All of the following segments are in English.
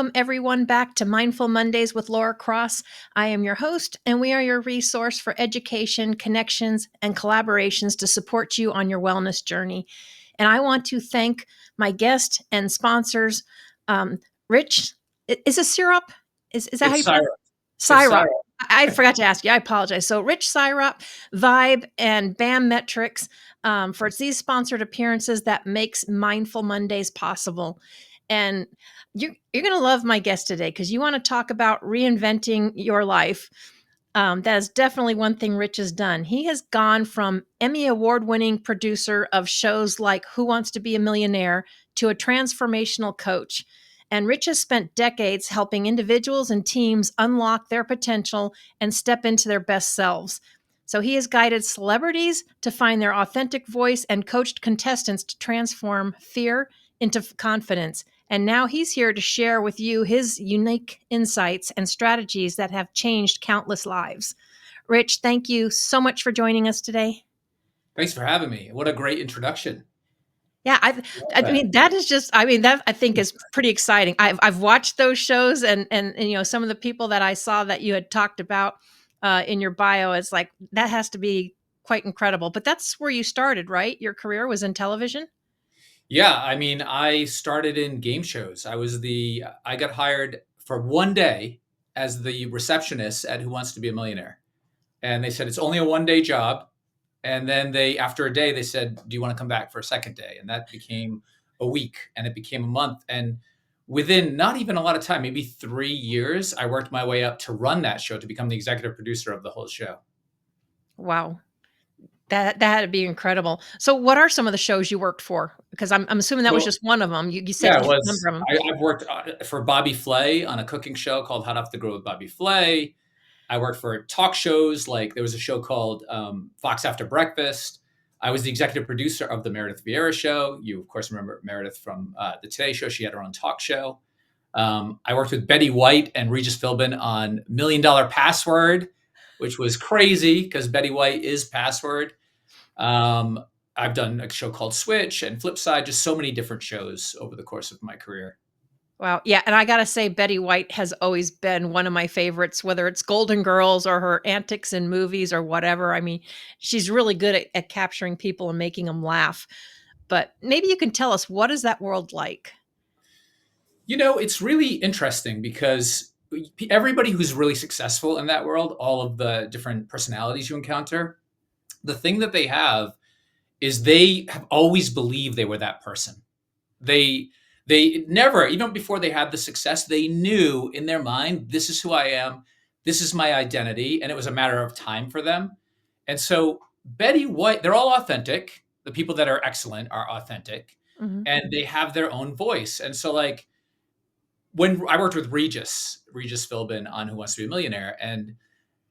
welcome everyone back to Mindful Mondays with Laura Cross. I am your host, and we are your resource for education, connections, and collaborations to support you on your wellness journey. And I want to thank my guest and sponsors, Rich. Is it syrup? Is that how It's you pronounce it? syrup. It's Syrup. syrup. I forgot to ask you. I apologize. So, Rich Syrup, Vibe, and BAM Metrics for these sponsored appearances that makes Mindful Mondays possible. And you're going to love my guest today because you want to talk about reinventing your life. That is definitely one thing Rich has done. He has gone from Emmy award-winning producer of shows like Who Wants to Be a Millionaire to a transformational coach. And Rich has spent decades helping individuals and teams unlock their potential and step into their best selves. So he has guided celebrities to find their authentic voice and coached contestants to transform fear into confidence. And now he's here to share with you his unique insights and strategies that have changed countless lives. Rich, thank you so much for joining us today. Thanks for having me. What a great introduction. Yeah, Love I that. mean that is just I mean that I think is pretty exciting. I've watched those shows and you know some of the people that I saw that you had talked about in your bio. It's like that has to be quite incredible. But that's where you started, right? Your career was in television. Yeah, I mean, I started in game shows. I got hired for one day as the receptionist at Who Wants to Be a Millionaire. And they said it's only a one day job. And then after a day, they said, do you want to come back for a second day? And that became a week and it became a month. And within not even a lot of time, maybe 3 years, I worked my way up to run that show, to become the executive producer of the whole show. Wow. That had to be incredible. So what are some of the shows you worked for? Because I'm assuming that was Well, just one of them. You said yeah, it a was. number of them. I've worked for Bobby Flay on a cooking show called Hot Off the Grill with Bobby Flay. I worked for talk shows, like there was a show called Fox After Breakfast. I was the executive producer of the Meredith Vieira show. You, of course, remember Meredith from the Today Show. She had her own talk show. I worked with Betty White and Regis Philbin on Million Dollar Password, which was crazy because Betty White is Password. Um, I've done a show called Switch and Flipside, just so many different shows over the course of my career. Wow. Yeah. And I got to say, Betty White has always been one of my favorites, whether it's Golden Girls or her antics in movies or whatever. I mean, she's really good at capturing people and making them laugh. But maybe you can tell us, what is that world like? You know, it's really interesting because everybody who's really successful in that world, all of the different personalities you encounter, the thing that they have is they have always believed they were that person. They they never, even before they had the success, they knew in their mind, this is who I am, this is my identity, and it was a matter of time for them. And so Betty White, they're all authentic. The people that are excellent are authentic, Hmm. and they have their own voice. And so like when I worked with Regis Philbin on Who Wants to Be a Millionaire, and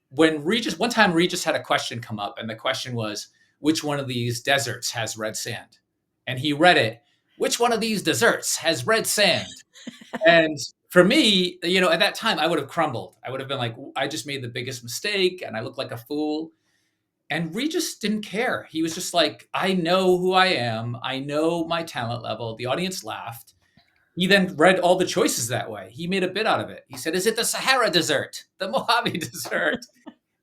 one time Regis had a question come up, and the question was, which one of these deserts has red sand? And he read it, which one of these desserts has red sand? And for me, you know, at that time, I would have crumbled. I would have been like, I just made the biggest mistake and I look like a fool. And Regis didn't care. He was just like, I know who I am. I know my talent level. The audience laughed. He then read all the choices that way. He made a bit out of it. He said, is it the Sahara dessert? The Mojave dessert?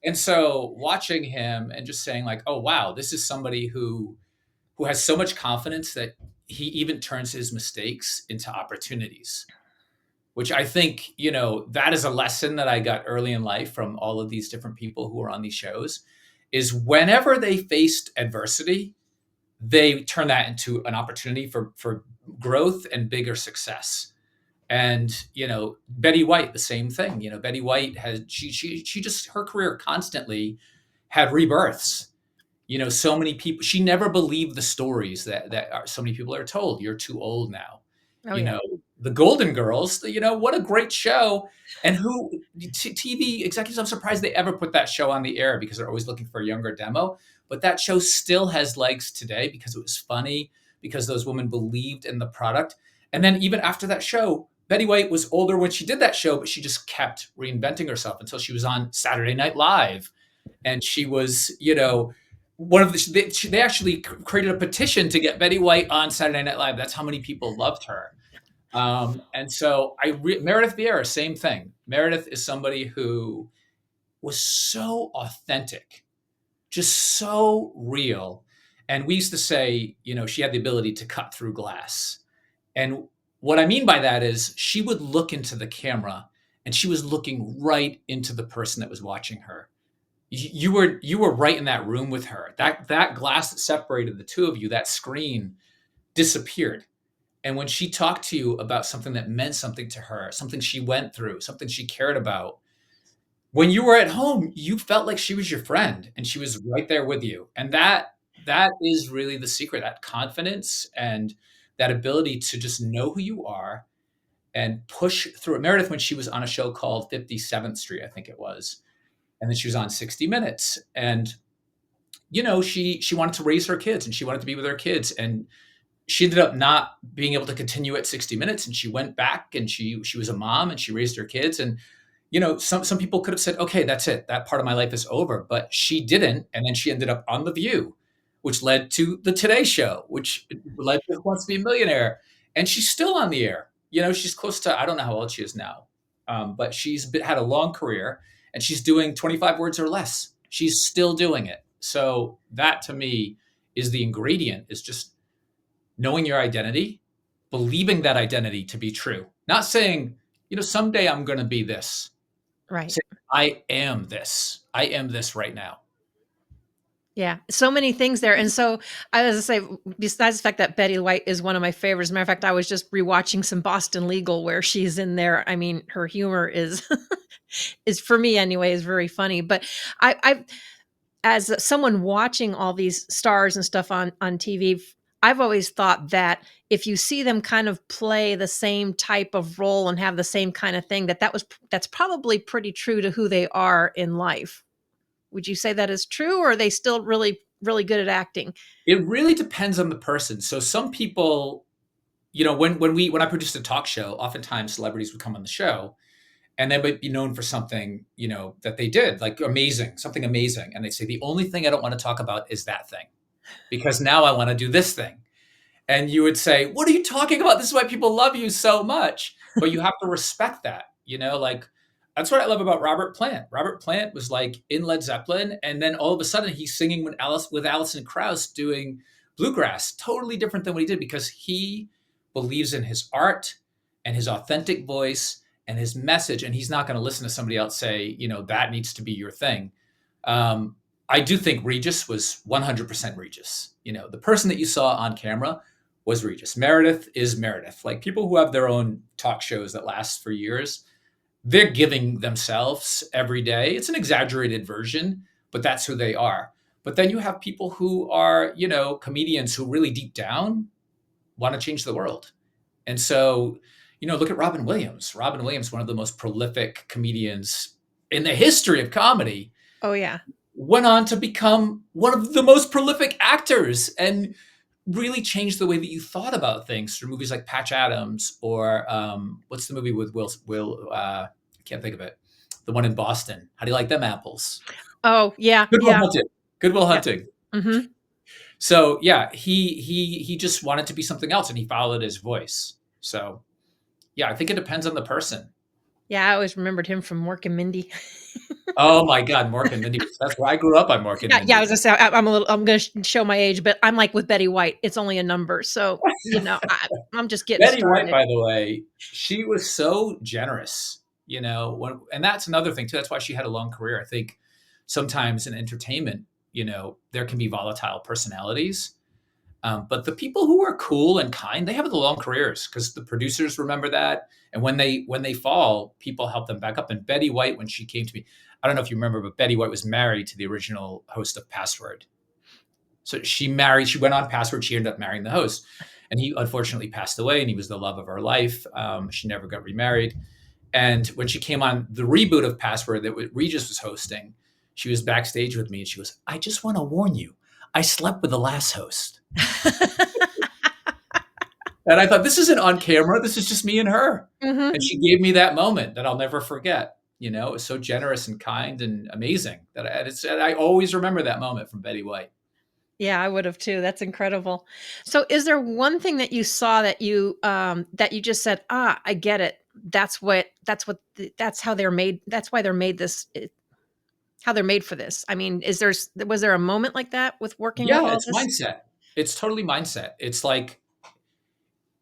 And so watching him and just saying like, oh wow, this is somebody who has so much confidence that he even turns his mistakes into opportunities, which I think, you know, that is a lesson that I got early in life from all of these different people who were on these shows, is whenever they faced adversity, they turn that into an opportunity for growth and bigger success. And you know, Betty White, the same thing. You know, Betty White has she just, her career constantly had rebirths. You know, so many people, she never believed the stories so many people are told. You're too old now. Oh, You yeah. know, the Golden Girls. You know, what a great show. And TV executives, I'm surprised they ever put that show on the air because they're always looking for a younger demo. But that show still has legs today because it was funny, because those women believed in the product. And then even after that show, Betty White was older when she did that show, but she just kept reinventing herself until she was on Saturday Night Live. And she was, you know, they actually created a petition to get Betty White on Saturday Night Live. That's how many people loved her. And so Meredith Vieira, same thing. Meredith is somebody who was so authentic, just so real. And we used to say, she had the ability to cut through glass. And what I mean by that is she would look into the camera and she was looking right into the person that was watching her. You were right in that room with her. That glass that separated the two of you, that screen disappeared. And when she talked to you about something that meant something to her, something she went through, something she cared about, when you were at home, you felt like she was your friend and she was right there with you. And that is really the secret, that confidence and that ability to just know who you are and push through it. Meredith, when she was on a show called 57th Street, I think it was, and then she was on 60 Minutes, and she wanted to raise her kids and she wanted to be with her kids, and she ended up not being able to continue at 60 Minutes, and she went back and she was a mom and she raised her kids. And some people could have said, okay, that's it, that part of my life is over, but she didn't. And then she ended up on The View, which led to the Today Show, which led to Who Wants to Be a Millionaire. And she's still on the air. She's close to, I don't know how old she is now, but had a long career and she's doing 25 words or less. She's still doing it. So that to me is the ingredient, is just knowing your identity, believing that identity to be true, not saying, someday I'm going to be this. Right. Say, I am this. I am this right now. Yeah, so many things there. And so I was to say, besides the fact that Betty White is one of my favorites, as a matter of fact, I was just rewatching some Boston Legal where she's in there. I mean, her humor is is, for me anyway, is very funny. But I as someone watching all these stars and stuff on TV, I've always thought that if you see them kind of play the same type of role and have the same kind of thing, that's probably pretty true to who they are in life. Would you say that is true, or are they still really, really good at acting? It really depends on the person. So some people, when I produced a talk show, oftentimes celebrities would come on the show and they might be known for something, that they did, like something amazing. And they say, the only thing I don't want to talk about is that thing, because now I want to do this thing. And you would say, what are you talking about? This is why people love you so much. But you have to respect that, like, that's what I love about Robert Plant. Robert Plant was like in Led Zeppelin, and then all of a sudden he's singing with Alison Krauss doing bluegrass, totally different than what he did, because he believes in his art and his authentic voice and his message, and he's not going to listen to somebody else say, that needs to be your thing. I do think Regis was 100% Regis. The person that you saw on camera was Regis. Meredith is Meredith. Like, people who have their own talk shows that last for years, they're giving themselves every day. It's an exaggerated version, but that's who they are. But then you have people who are, comedians who really deep down want to change the world. And so, look at Robin Williams. Robin Williams, one of the most prolific comedians in the history of comedy. Oh, yeah. Went on to become one of the most prolific actors and really changed the way that you thought about things through movies like Patch Adams, or what's the movie with Will? I can't think of it. The one in Boston. How do you like them apples? Oh, yeah, Good Will yeah, Hunting. Good Will yeah. Hunting. Mm-hmm. So yeah, he just wanted to be something else, and he followed his voice. So yeah, I think it depends on the person. Yeah, I always remembered him from Mork and Mindy. Oh my God, Mork and Mindy. That's where I grew up on Mork and Yeah, I Mindy. was gonna say I'm gonna show my age, but I'm like with Betty White. It's only a number, so I'm just getting Betty White, started. by the way, she was so generous, and that's another thing too. That's why she had a long career. I think sometimes in entertainment, there can be volatile personalities. But the people who are cool and kind, they have the long careers because the producers remember that. And when they fall, people help them back up. And Betty White, when she came to me, I don't know if you remember, but Betty White was married to the original host of Password. So she went on Password. She ended up marrying the host. And he unfortunately passed away, and he was the love of her life. She never got remarried. And when she came on the reboot of Password that Regis was hosting, she was backstage with me, and she goes, I just want to warn you, I slept with the last host. And I thought, this isn't on camera. This is just me and her. Mm-hmm. And she gave me that moment that I'll never forget. It was so generous and kind and amazing that I always remember that moment from Betty White. Yeah, I would have too. That's incredible. So is there one thing that you saw that you just said, "Ah, I get it. That's how they're made. That's why they're made how they're made for this." I mean, was there a moment like that with working with Yeah, all it's this? mindset. It's totally mindset. It's like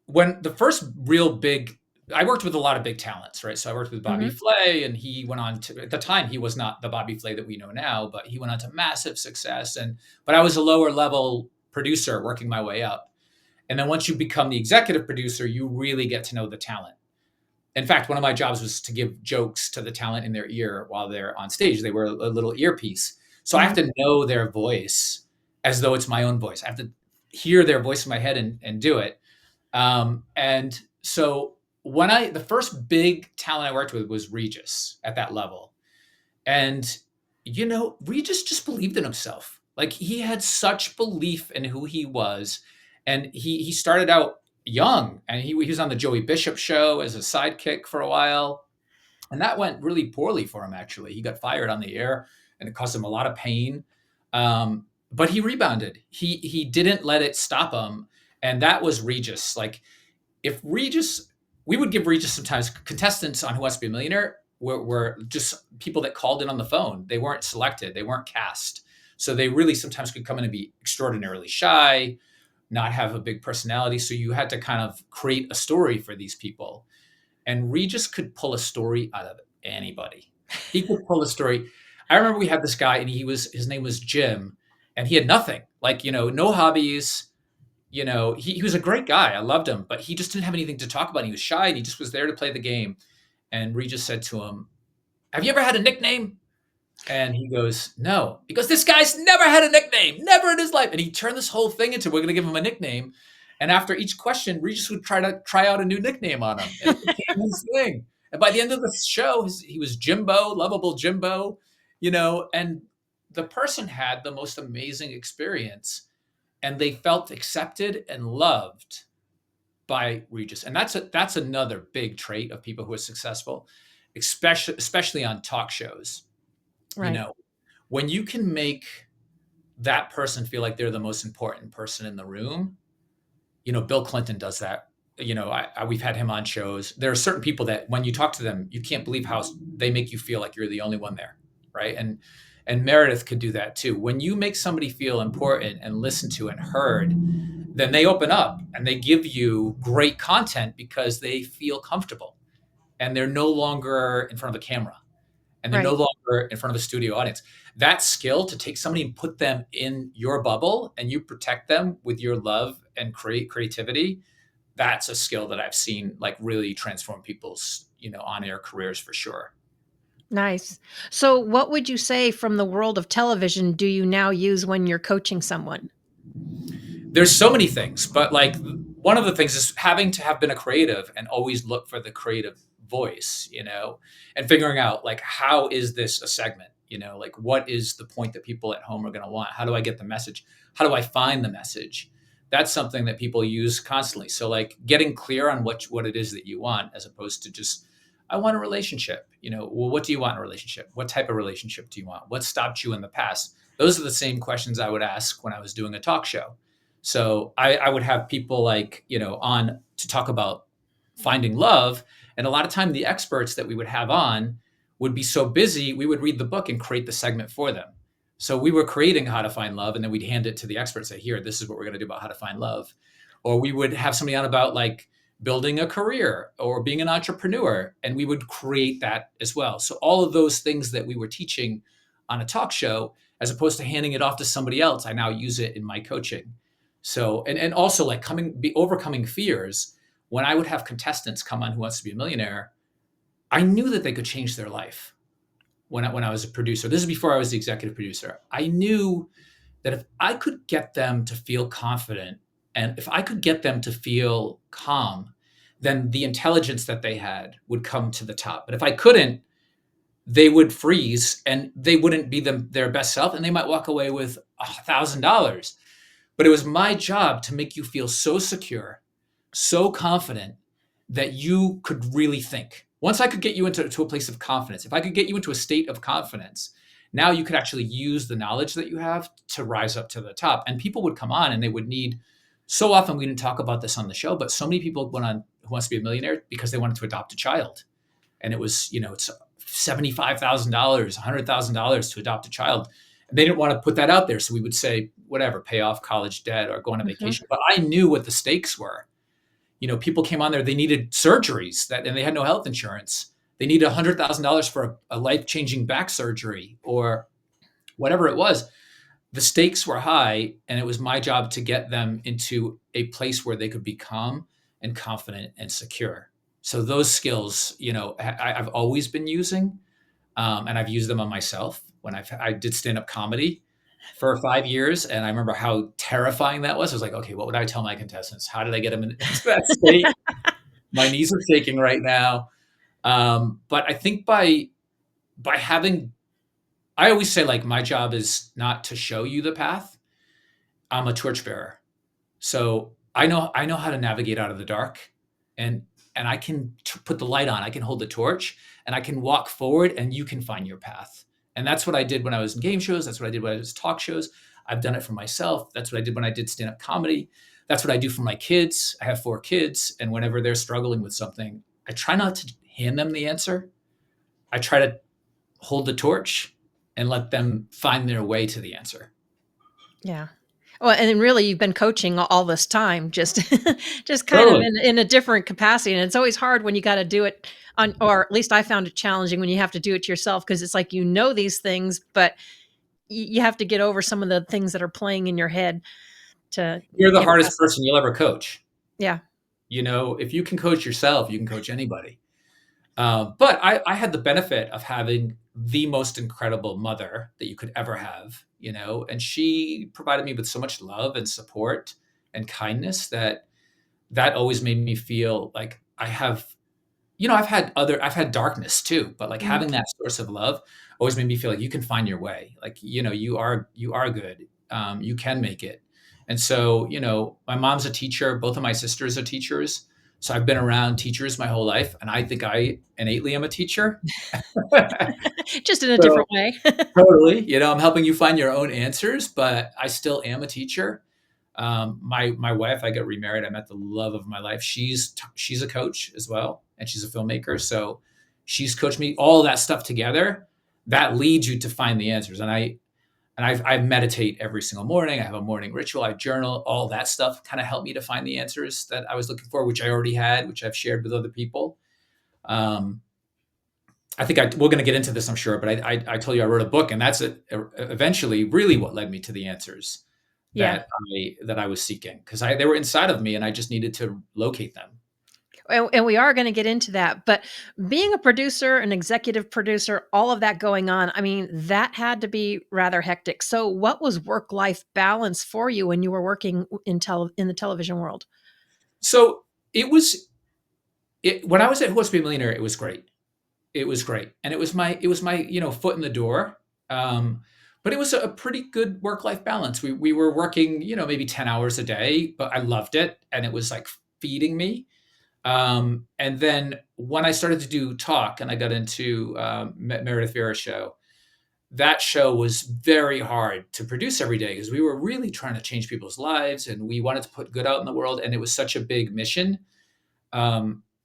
when the first real big I worked with a lot of big talents, right? So I worked with Bobby Mhm. Flay, and he went on to, at the time, he was not the Bobby Flay that we know now, but he went on to massive success. But I was a lower level producer working my way up. And then once you become the executive producer, you really get to know the talent. In fact, one of my jobs was to give jokes to the talent in their ear while they're on stage. They were a little earpiece. So I have Mhm. to know their voice as though it's my own voice. I have to hear their voice in my head and do it. And so the first big talent I worked with was Regis at that level. And, Regis just believed in himself. Like he had such belief in who he was. And he started out young, and he was on the Joey Bishop show as a sidekick for a while. And that went really poorly for him, actually. He got fired on the air, and it caused him a lot of pain. But he rebounded. He didn't let it stop him. And that was Regis. Like if Regis, we would give Regis sometimes contestants on Who Wants to Be a Millionaire were just people that called in on the phone. They weren't selected, they weren't cast. So they really sometimes could come in and be extraordinarily shy, not have a big personality. So you had to kind of create a story for these people. And Regis could pull a story out of anybody. He could pull a story. I remember we had this guy, and his name was Jim, and he had nothing, like, no hobbies. He was a great guy. I loved him, but he just didn't have anything to talk about. He was shy, and he just was there to play the game. And Regis said to him, "Have you ever had a nickname?" And he goes, "No." He goes, "This guy's never had a nickname, never in his life." And he turned this whole thing into, we're going to give him a nickname. And after each question, Regis would try out a new nickname on him, and it became his thing. And by the end of the show, he was Jimbo, lovable Jimbo, and the person had the most amazing experience, and they felt accepted and loved by Regis. And that's another big trait of people who are successful, especially on talk shows. You Right. know, when you can make that person feel like they're the most important person in the room, Bill Clinton does that. We've had him on shows. There are certain people that when you talk to them, you can't believe how they make you feel like you're the only one there, right? And Meredith could do that too. When you make somebody feel important and listened to and heard, then they open up and they give you great content because they feel comfortable, and they're no longer in front of a camera, and they're no Right. longer in front of a studio audience. That skill to take somebody and put them in your bubble, and you protect them with your love and creativity, that's a skill that I've seen like really transform people's, on-air careers for sure. Nice. So what would you say from the world of television do you now use when you're coaching someone? There's so many things, but like one of the things is having to have been a creative and always look for the creative voice, and figuring out like, how is this a segment? Like what is the point that people at home are going to want? How do I get the message? How do I find the message? That's something that people use constantly. So like getting clear on what it is that you want, as opposed to just, I want a relationship. Well, what do you want in a relationship? What type of relationship do you want? What stopped you in the past? Those are the same questions I would ask when I was doing a talk show. So I would have people like, on to talk about finding love. And a lot of time the experts that we would have on would be so busy, we would read the book and create the segment for them. So we were creating how to find love, and then we'd hand it to the experts, say, here, this is what we're going to do about how to find love. Or we would have somebody on about like building a career or being an entrepreneur, and we would create that as well. So all of those things that we were teaching on a talk show, as opposed to handing it off to somebody else, I now use it in my coaching. So, and also like overcoming fears. When I would have contestants come on Who Wants to Be a Millionaire, I knew that they could change their life. When I was a producer, this is before I was the executive producer, I knew that if I could get them to feel confident, and if I could get them to feel calm, then the intelligence that they had would come to the top. But if I couldn't, they would freeze and they wouldn't be their best self, and they might walk away with $1,000. But it was my job to make you feel so secure, so confident that you could really think. Once I could get you into to a place of confidence, if I could get you into a state of confidence, Now you could actually use the knowledge that you have to rise up to the top. And people would come on and they would need, so often we didn't talk about this on the show, but so many people went on Who Wants to Be a Millionaire because they wanted to adopt a child. And it was, it's $75,000, $100,000 to adopt a child. And they didn't want to put that out there. So we would say, whatever, pay off college debt or go on a Mhm. vacation. But I knew what the stakes were. People came on there, they needed surgeries and they had no health insurance. They needed $100,000 for a life changing back surgery or whatever it was. The stakes were high, and it was my job to get them into a place where they could be calm and confident and secure. So those skills, I've always been using, and I've used them on myself when I did stand up comedy for 5 years, and I remember how terrifying that was. I was like, okay, what would I tell my contestants? How did I get them into that state? My knees are shaking right now. But I think by having, I always say, like, my job is not to show you the path. I'm a torchbearer. So I know how to navigate out of the dark, and I can put the light on. I can hold the torch, and I can walk forward, and you can find your path. And that's what I did when I was in game shows. That's what I did when I was talk shows. I've done it for myself. That's what I did when I did stand up comedy. That's what I do for my kids. I have 4 kids, and whenever they're struggling with something, I try not to hand them the answer. I try to hold the torch and let them find their way to the answer. Yeah. Well, and then really you've been coaching all this time, just just kind of Totally. in a different capacity, and it's always hard when you gotta do it on, or at least I found it challenging when you have to do it to yourself, because it's like these things, but you have to get over some of the things that are playing in your head to You're the get hardest past. person you'll ever coach. Yeah. If you can coach yourself, you can coach anybody. But I had the benefit of having the most incredible mother that you could ever have, and she provided me with so much love and support and kindness that always made me feel like I have, I've had darkness too, but like Mhm. having that source of love always made me feel like you can find your way. Like, you are good. You can make it. And so, my mom's a teacher. Both of my sisters are teachers. So I've been around teachers my whole life, and I think I innately am a teacher. Just in a So different way. totally, I'm helping you find your own answers, but I still am a teacher. My wife, I got remarried. I met the love of my life. She's a coach as well, and she's a filmmaker. So she's coached me. All that stuff together, that leads you to find the answers. And I meditate every single morning. I have a morning ritual. I journal. All that stuff kind of helped me to find the answers that I was looking for, which I already had, which I've shared with other people. Um, I think we're going to get into this, I'm sure, but I told you I wrote a book, and that's eventually really what led me to the answers Yeah. that I was seeking, because they were inside of me, and I just needed to locate them. And we are gonna get into that, but being a producer, an executive producer, all of that going on, I mean, that had to be rather hectic. So what was work-life balance for you when you were working in the television world? So when I was at Who Wants to Be a Millionaire, it was great. It was great, and it was my foot in the door. But it was a pretty good work life balance. We were working maybe 10 hours a day, but I loved it, and it was like feeding me. And then when I started to do talk, and I got into Meredith Vieira's show, that show was very hard to produce every day because we were really trying to change people's lives, and we wanted to put good out in the world, and it was such a big mission,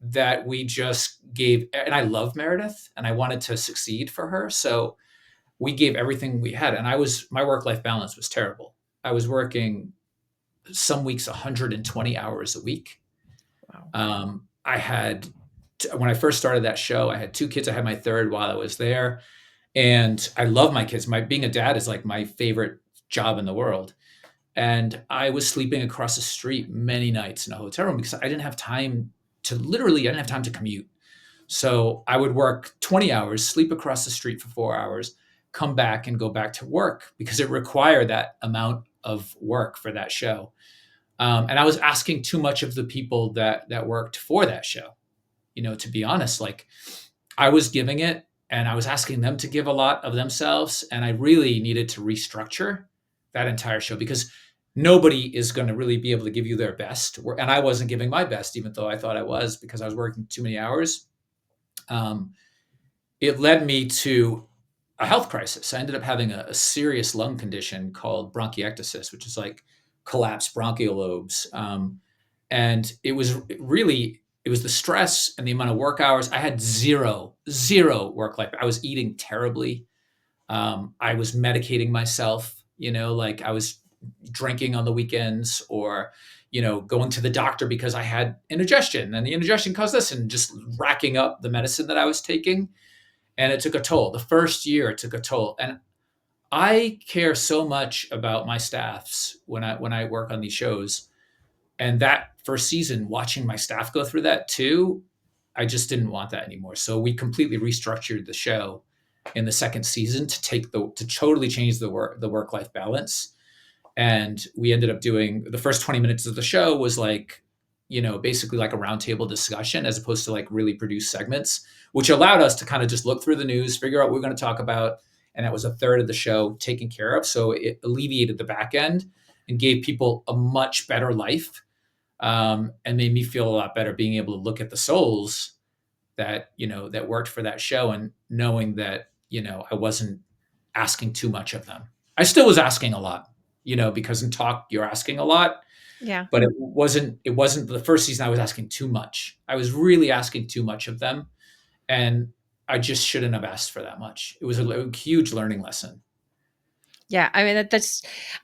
that we just gave. And I love Meredith, and I wanted to succeed for her, so we gave everything we had. And my work life balance was terrible. I was working some weeks 120 hours a week. Wow. I had When I first started that show, I had 2 kids. I had my third while I was there, and I love my kids. My Being a dad is like my favorite job in the world. And I was sleeping across the street many nights in a hotel room because I didn't have time I didn't have time to commute. So I would work 20 hours, sleep across the street for 4 hours, come back and go back to work because it required that amount of work for that show. And I was asking too much of the people that worked for that show. To be honest, like, I was giving it, and I was asking them to give a lot of themselves, and I really needed to restructure that entire show because nobody is going to really be able to give you their best. And I wasn't giving my best, even though I thought I was, because I was working too many hours. Um, it led me to a health crisis. I ended up having a serious lung condition called bronchiectasis, which is like collapsed bronchial lobes. And it was really, it was the stress and the amount of work hours. I had zero work life. I was eating terribly. I was medicating myself, like I was drinking on the weekends, or, going to the doctor because I had indigestion and the indigestion caused this, and just racking up the medicine that I was taking. And it took a toll. The first year it took a toll. And I care so much about my staffs when I work on these shows. And that first season, watching my staff go through that too, I just didn't want that anymore. So we completely restructured the show in the second season to totally change the work life balance. And we ended up doing the first 20 minutes of the show was like, basically like a roundtable discussion, as opposed to like really produced segments, which allowed us to kind of just look through the news, figure out what we're going to talk about. And that was a third of the show taken care of. So it alleviated the back end and gave people a much better life, and made me feel a lot better being able to look at the souls that worked for that show, and knowing that I wasn't asking too much of them. I still was asking a lot, because in talk you're asking a lot, Yeah. but it wasn't the first season I was asking too much. I was really asking too much of them, and I just shouldn't have asked for that much. It was a huge learning lesson. Yeah, I mean,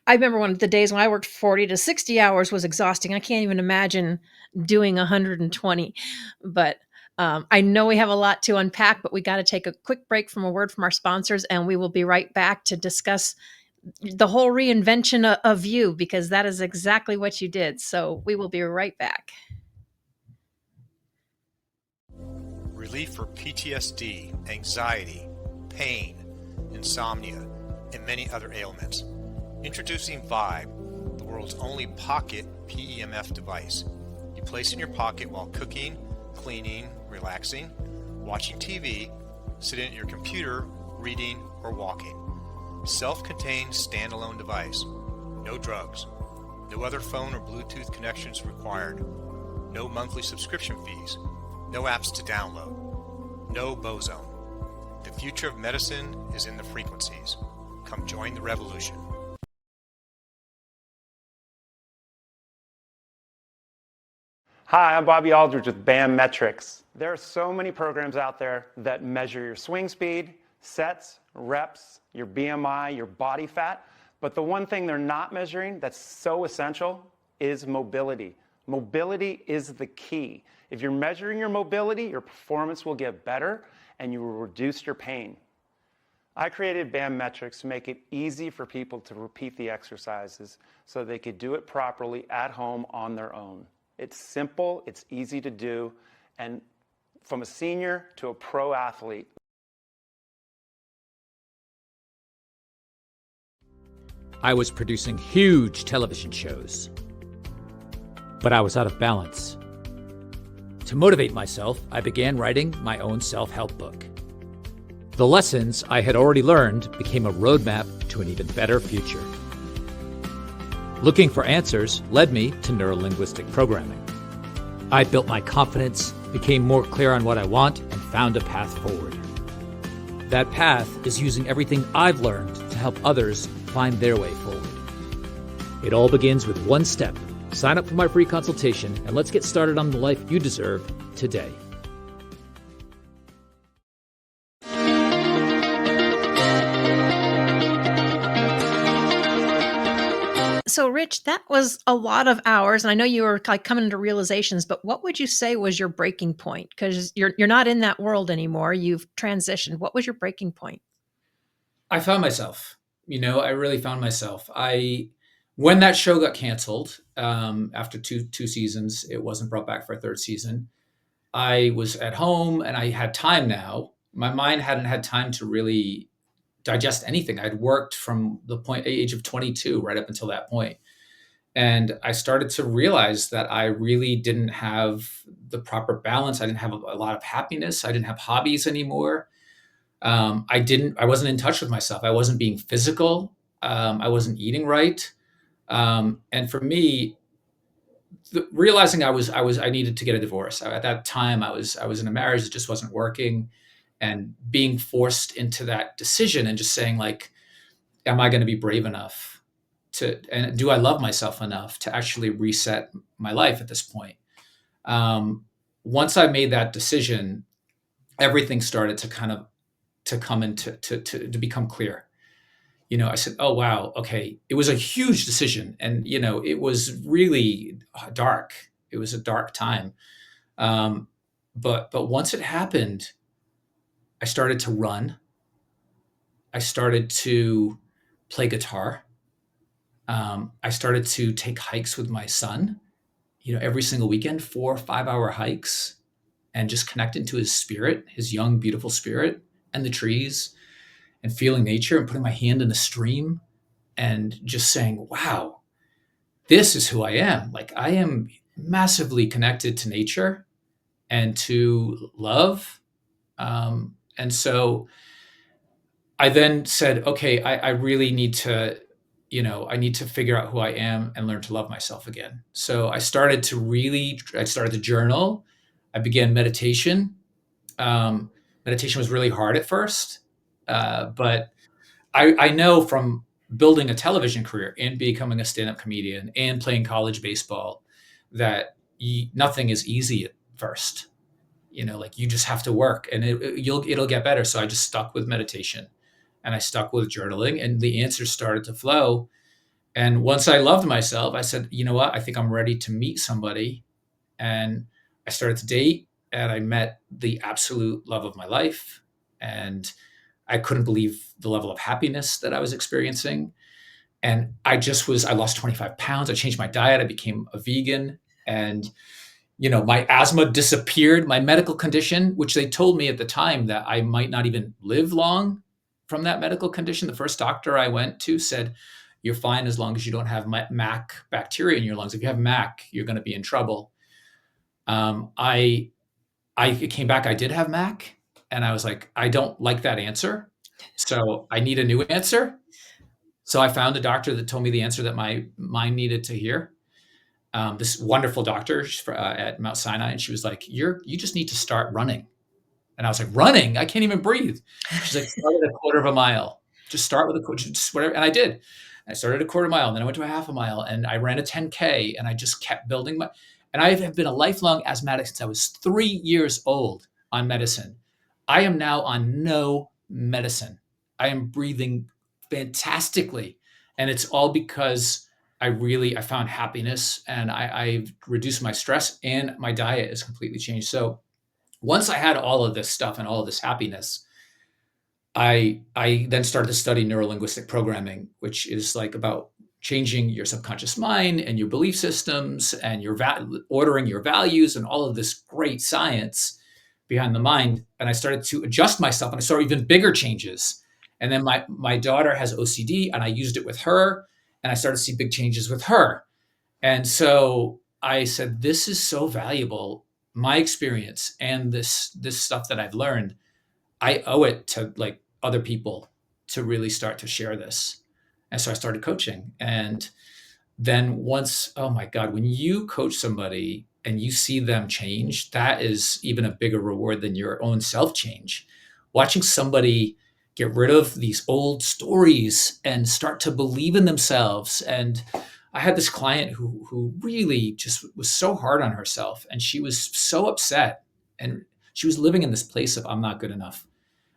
I remember one of the days when I worked 40 to 60 hours was exhausting. I can't even imagine doing 120. But I know we have a lot to unpack, but we got to take a quick break from a word from our sponsors, and we will be right back to discuss the whole reinvention of you, because that is exactly what you did. So we will be right back. Relief for PTSD, anxiety, pain, insomnia, and many other ailments. Introducing Vibe, the world's only pocket PEMF device. You place in your pocket while cooking, cleaning, relaxing, watching TV, sitting at your computer, reading, or walking. Self-contained standalone device. No drugs. No other phone or Bluetooth connections required. No monthly subscription fees. No apps to download. No Bozone. The future of medicine is in the frequencies. Come join the revolution. Hi, I'm Bobby Aldridge with BAM Metrics. There are so many programs out there that measure your swing speed, sets, reps, your BMI, your body fat, but the one thing they're not measuring that's so essential is mobility. Mobility is the key. If you're measuring your mobility, your performance will get better and you will reduce your pain. I created BAM Metrics to make it easy for people to repeat the exercises so they could do it properly at home on their own. It's simple, it's easy to do, and from a senior to a pro athlete. I was producing huge television shows, but I was out of balance. To motivate myself, I began writing my own self-help book. The lessons I had already learned became a roadmap to an even better future. Looking for answers led me to Neuro-Linguistic Programming. I built my confidence, became more clear on what I want, and found a path forward. That path is using everything I've learned to help others find their way forward. It all begins with one step. Sign up for my free consultation and let's get started on the life you deserve today. So, Rich, that was a lot of hours, and I know you were like coming to realizations. But what would you say was your breaking point? Because you're not in that world anymore. You've transitioned. What was your breaking point? I found myself. I really found myself. When that show got canceled, after two seasons, it wasn't brought back for a third season. I was at home and I had time now. My mind hadn't had time to really digest anything. I'd worked from the age of 22 right up until that point. And I started to realize that I really didn't have the proper balance. I didn't have a lot of happiness. I didn't have hobbies anymore. I wasn't in touch with myself. I wasn't being physical. I wasn't eating right. And for me, realizing I needed to get a divorce. At that time, I was in a marriage that just wasn't working. and being forced into that decision and just saying like, am I going to be brave enough and do I love myself enough to actually reset my life at this point? Once I made that decision, everything started to kind of to come into to become clear. I said, oh wow, okay, it was a huge decision, and it was really dark. It was a dark time. But once it happened, I started to run. I started to play guitar. I started to take hikes with my son, every single weekend, 4 or 5 hour hikes, and just connect into his spirit, his young, beautiful spirit, and the trees, and feeling nature, and putting my hand in the stream, and just saying, wow, this is who I am. Like, I am massively connected to nature and to love. And so I then said, okay, I really need to, I need to figure out who I am and learn to love myself again. So I started to journal. I began meditation. Meditation was really hard at first, but I know from building a television career and becoming a stand-up comedian and playing college baseball that nothing is easy at first. Like, you just have to work, and it'll get better. So I just stuck with meditation, and I stuck with journaling, and the answers started to flow. And once I loved myself, I said, you know what? I think I'm ready to meet somebody. And I started to date, and I met the absolute love of my life. And I couldn't believe the level of happiness that I was experiencing. And I lost 25 pounds. I changed my diet. I became a vegan. And my asthma disappeared. My medical condition, which they told me at the time that I might not even live long from that medical condition. The first doctor I went to said, you're fine as long as you don't have MAC bacteria in your lungs. If you have MAC, you're going to be in trouble. I came back, I did have MAC, and I was like, I don't like that answer. So I need a new answer. So I found a doctor that told me the answer that my mind needed to hear. This wonderful doctor at Mount Sinai, and she was like, you just need to start running. And I was like, running? I can't even breathe. She's like, start with a quarter of a mile. Just start with just whatever. And I did. I started a quarter mile, and then I went to a half a mile, and I ran a 10K, and I just kept building and I have been a lifelong asthmatic since I was 3 years old on medicine. I am now on no medicine. I am breathing fantastically. And it's all because I found happiness, and I've reduced my stress, and my diet is completely changed. So once I had all of this stuff and all of this happiness, I then started to study neuro-linguistic programming, which is like about changing your subconscious mind and your belief systems and ordering your values and all of this great science behind the mind. And I started to adjust myself, and I saw even bigger changes. And then my daughter has OCD, and I used it with her, and I started to see big changes with her. And so I said, this is so valuable. My experience and this stuff that I've learned, I owe it to like other people to really start to share this. And so I started coaching. And then once, oh my God, when you coach somebody and you see them change, that is even a bigger reward than your own self change. Watching somebody get rid of these old stories and start to believe in themselves. And I had this client who really just was so hard on herself, and she was so upset, and she was living in this place of, I'm not good enough,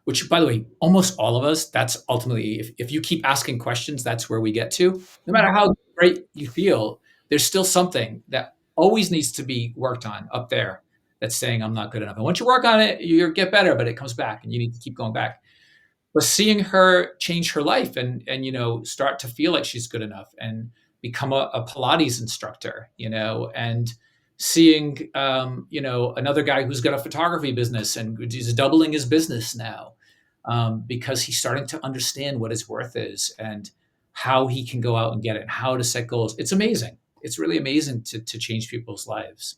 which, by the way, almost all of us, that's ultimately, if you keep asking questions, that's where we get to. No matter how great you feel, there's still something that always needs to be worked on up there that's saying, I'm not good enough. And once you work on it, you get better, but it comes back, and you need to keep going back. But seeing her change her life and start to feel like she's good enough and become a Pilates instructor, and seeing, another guy who's got a photography business and he's doubling his business now, because he's starting to understand what his worth is and how he can go out and get it and how to set goals. It's amazing. It's really amazing to change people's lives.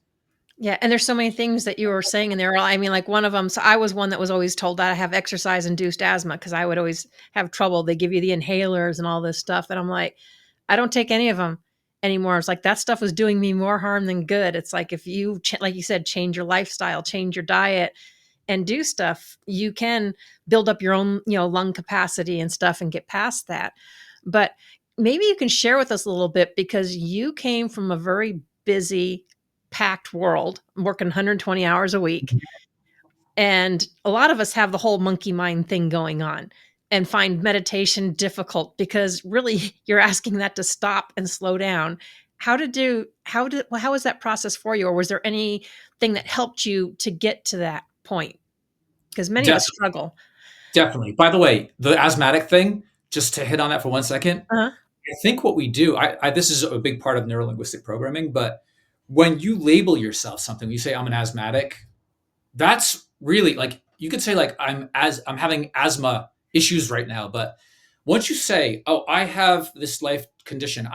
Yeah, and there's so many things that you were saying in there. I mean, like one of them, so I was one that was always told that I have exercise-induced asthma because I would always have trouble. They give you the inhalers and all this stuff. And I'm like, I don't take any of them anymore. It's like that stuff was doing me more harm than good. It's like if you, like you said, change your lifestyle, change your diet, and do stuff, you can build up your own, lung capacity and stuff and get past that. But maybe you can share with us a little bit, because you came from a very busy, packed world, working 120 hours a week. And a lot of us have the whole monkey mind thing going on and find meditation difficult, because really you're asking that to stop and slow down. How was that process for you? Or was there anything that helped you to get to that point? Because many of us Definitely. struggle. Definitely. By the way, the asthmatic thing, just to hit on that for 1 second, Uh-huh. I think what we do, this is a big part of neuro-linguistic programming, but when you label yourself something, you say, I'm an asthmatic, that's really like, you could say like, I'm having asthma issues right now. But once you say, oh, I have this life condition,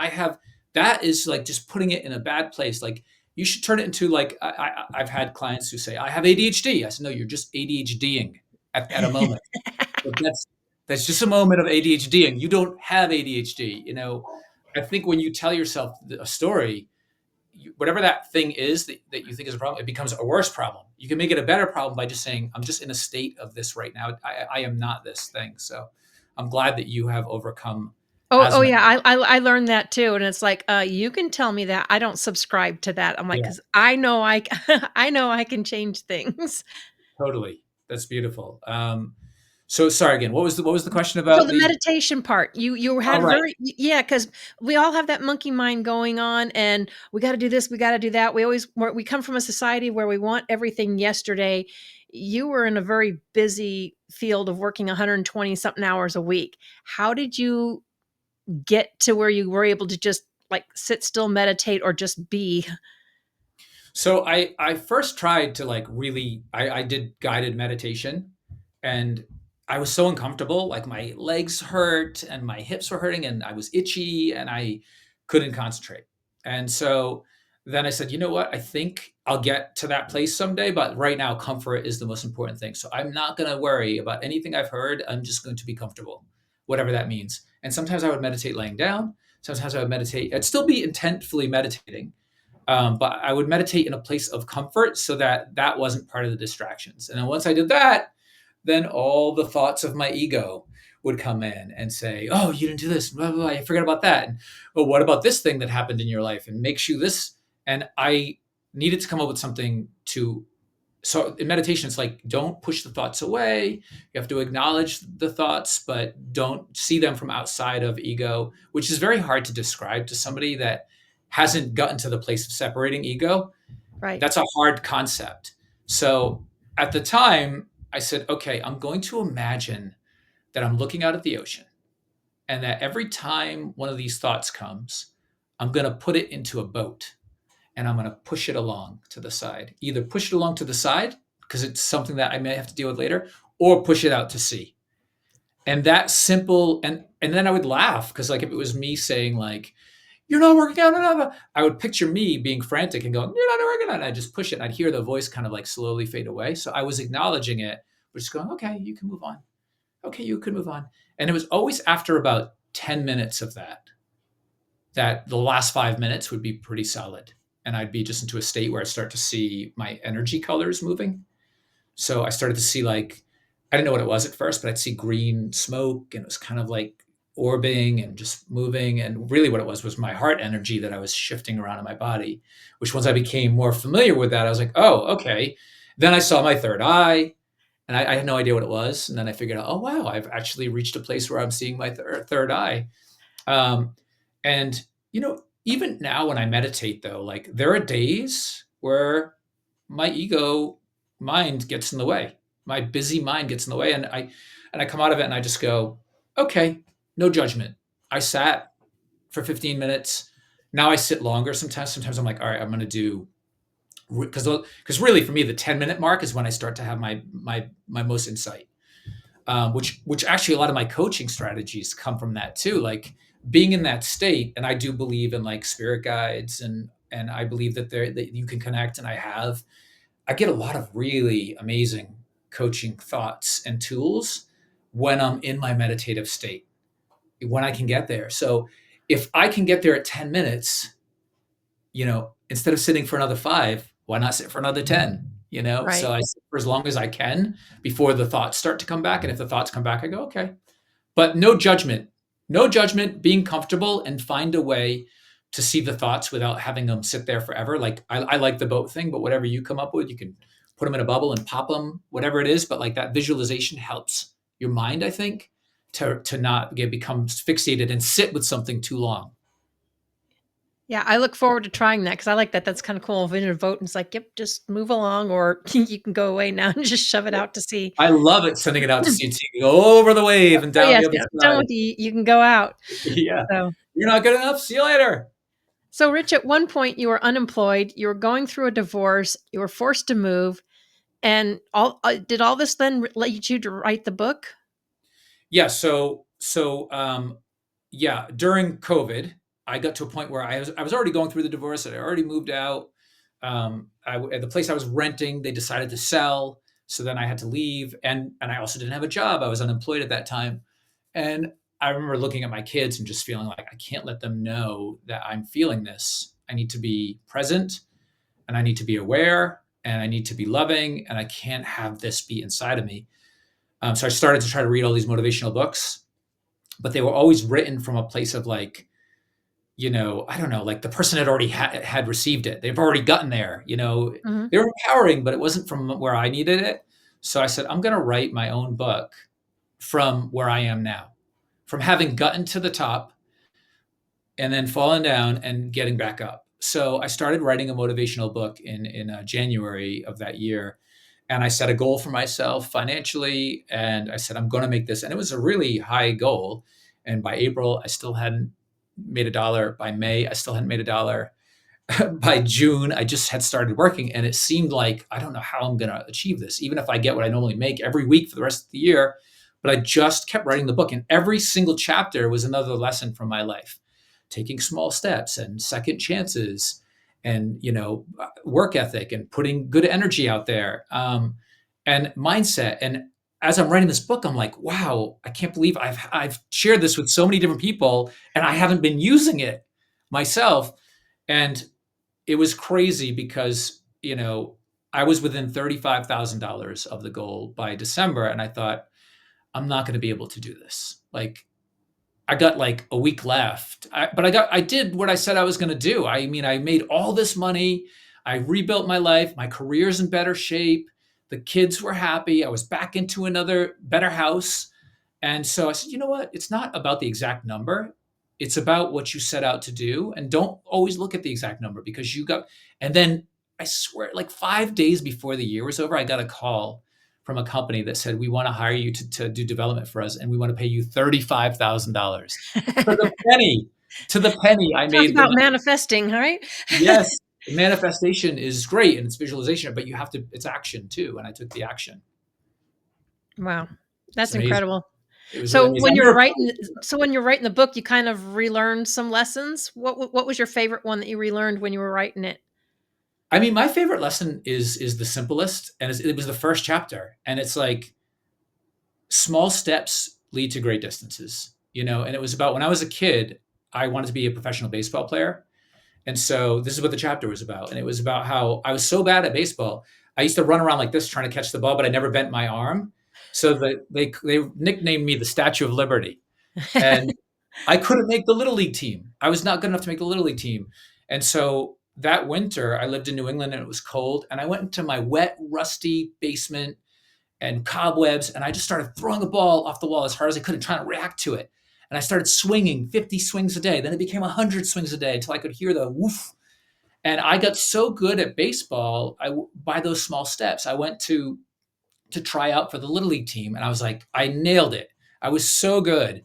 that is like just putting it in a bad place. Like, you should turn it into like, I've had clients who say, I have ADHD. I said, no, you're just ADHDing at a moment. But that's just a moment of ADHD, and you don't have ADHD. I think when you tell yourself a story, whatever that thing is that you think is a problem, it becomes a worse problem. You can make it a better problem by just saying, I'm just in a state of this right now. I am not this thing. So I'm glad that you have overcome Oh asthma. yeah, I learned that too, and it's like, you can tell me that. I don't subscribe to that. I'm like, Yeah, because I know I know I can change things. totally. That's beautiful. So sorry again. What was the question So about the the? meditation part, you Oh, had right. yeah, because we all have that monkey mind going on, and we got to do this, we got to do that. We come from a society where we want everything yesterday. You were in a very busy field of working 120 something hours a week. How did you get to where you were able to just like sit still, meditate, or just be? So I first tried to like really I did guided meditation, and I was so uncomfortable. Like, my legs hurt and my hips were hurting and I was itchy and I couldn't concentrate. And so then I said, you know what? I think I'll get to that place someday, but right now comfort is the most important thing. So I'm not going to worry about anything I've heard. I'm just going to be comfortable, whatever that means. And sometimes I would meditate laying down. Sometimes I would meditate. I'd still be intentfully meditating, but I would meditate in a place of comfort so that that wasn't part of the distractions. And then once I did that, then all the thoughts of my ego would come in and say, "Oh, you didn't do this. Blah, blah, blah. You forgot about that. And oh, what about this thing that happened in your life and makes you this?" And I needed to come up with something to. So in meditation, it's like, don't push the thoughts away. You have to acknowledge the thoughts, but don't see them from outside of ego, which is very hard to describe to somebody that hasn't gotten to the place of separating ego. Right. That's a hard concept. So at the time, I said, okay, I'm going to imagine that I'm looking out at the ocean, and that every time one of these thoughts comes, I'm going to put it into a boat and I'm going to push it along to the side. Either push it along to the side because it's something that I may have to deal with later, or push it out to sea. And that simple, and then I would laugh because, like, if it was me saying like, "You're not working out," I would picture me being frantic and going, "You're not working out," and I just push it, and I'd hear the voice kind of like slowly fade away. So I was acknowledging it, but just going, "Okay, you can move on. Okay, you can move on." And it was always after about 10 minutes of that the last 5 minutes would be pretty solid, and I'd be just into a state where I start to see my energy colors moving. So I started to see, like, I didn't know what it was at first, but I'd see green smoke and it was kind of like orbiting and just moving. And really what it was my heart energy that I was shifting around in my body, which once I became more familiar with that, I was like, oh, okay. Then I saw my third eye, and I had no idea what it was. And then I figured out, oh, wow, I've actually reached a place where I'm seeing my third eye. Um, and, even now when I meditate, though, like, there are days where my ego mind gets in the way. My busy mind gets in the way, and I come out of it and I just go, okay, no judgment. I sat for 15 minutes. Now I sit longer sometimes. Sometimes I'm like, all right, I'm going to do, because really for me the 10-minute mark is when I start to have my most insight. Which actually a lot of my coaching strategies come from that too, like being in that state. And I do believe in like spirit guides, and I believe that you can connect, and I get a lot of really amazing coaching thoughts and tools when I'm in my meditative state, when I can get there. So if I can get there at 10 minutes, instead of sitting for another 5, why not sit for another 10? you know? Right. So I sit for as long as I can before the thoughts start to come back. And if the thoughts come back, I go, okay. But no judgment, no judgment, being comfortable and find a way to see the thoughts without having them sit there forever. Like I like the boat thing, but whatever you come up with, you can put them in a bubble and pop them, whatever it is. But like that visualization helps your mind, I think, to not become fixated and sit with something too long. Yeah, I look forward to trying that because I like that. That's kind of cool. Vision of vote, and it's like, yep, just move along, or you can go away now and just shove it out to sea. I love it, sending it out to sea to go over the wave and Oh down the yes, other yeah, done side. with you can go out. Yeah. So, You're not good enough. See you later. so Rich, at one point you were unemployed, you were going through a divorce, you were forced to move, and all did all this then lead you to write the book? Yeah. Yeah, during COVID, I got to a point where I was already going through the divorce. I already moved out. At the place I was renting, they decided to sell. So then I had to leave. And I also didn't have a job. I was unemployed at that time. And I remember looking at my kids and just feeling like I can't let them know that I'm feeling this. I need to be present and I need to be aware and I need to be loving and I can't have this be inside of me. So I started to try to read all these motivational books, but they were always written from a place of like, I don't know, like the person had already had received it. They've already gotten there, Mhm. they were empowering, but it wasn't from where I needed it. So I said, I'm going to write my own book from where I am now, from having gotten to the top and then fallen down and getting back up. So I started writing a motivational book in January of that year. And I set a goal for myself financially. And I said, I'm going to make this. And it was a really high goal. And by April, I still hadn't made a dollar. By May, I still hadn't made a dollar. By June, I just had started working. And it seemed like, I don't know how I'm going to achieve this, even if I get what I normally make every week for the rest of the year. But I just kept writing the book. And every single chapter was another lesson from my life, taking small steps and second chances and work ethic and putting good energy out there, and mindset. And as I'm writing this book, I'm like, wow, I can't believe I've shared this with so many different people and I haven't been using it myself. And it was crazy because I was within $35,000 of the goal by December, and I thought, I'm not going to be able to do this. Like, I got like a week left, but I did what I said I was going to do. I mean, I made all this money. I rebuilt my life. My career's in better shape. The kids were happy. I was back into another better house. And so I said, you know what? It's not about the exact number. It's about what you set out to do. And don't always look at the exact number because and then I swear, like 5 days before the year was over, I got a call from a company that said, we want to hire you to do development for us. And we want to pay you $35,000 to the penny. To the penny, I Talk made the about money. manifesting, right? Yes. Manifestation is great and it's visualization, but it's action too. And I took the action. Wow, It's that's amazing. incredible. It was So really amazing. when you were writing, the book, you kind of relearned some lessons. What was your favorite one that you relearned when you were writing it? I mean, my favorite lesson is the simplest, and it was the first chapter. And it's like small steps lead to great distances, And it was about when I was a kid, I wanted to be a professional baseball player, and so this is what the chapter was about. And it was about how I was so bad at baseball. I used to run around like this trying to catch the ball, but I never bent my arm. So they nicknamed me the Statue of Liberty. And I couldn't make the Little League team. I was not good enough to make the Little League team. And so that winter, I lived in New England and it was cold. And I went into my wet, rusty basement and cobwebs. And I just started throwing a ball off the wall as hard as I could and trying to react to it. And I started swinging 50 swings a day. Then it became 100 swings a day until I could hear the woof. And I got so good at baseball by those small steps. I went to try out for the Little League team. And I was like, I nailed it. I was so good.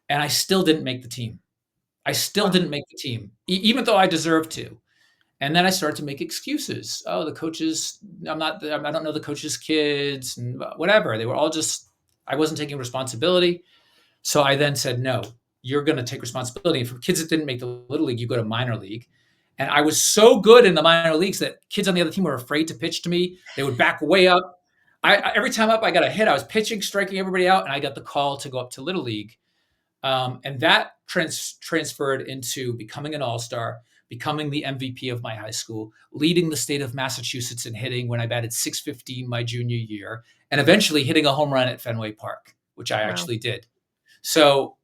And I still didn't make the team. I still didn't make the team, even though I deserved to. And then I started to make excuses. Oh, the coaches, I don't know the coaches' kids and whatever. They were all I wasn't taking responsibility. So I then said, no, you're going to take responsibility. And for kids that didn't make the Little League, you go to minor league. And I was so good in the minor leagues that kids on the other team were afraid to pitch to me. They would back way up. Every time up I got a hit, I was pitching, striking everybody out, and I got the call to go up to Little League. And that transferred into becoming an all-star, becoming the MVP of my high school, leading the state of Massachusetts in hitting when I batted 615 my junior year, and eventually hitting a home run at Fenway Park, which I Wow. actually did. So,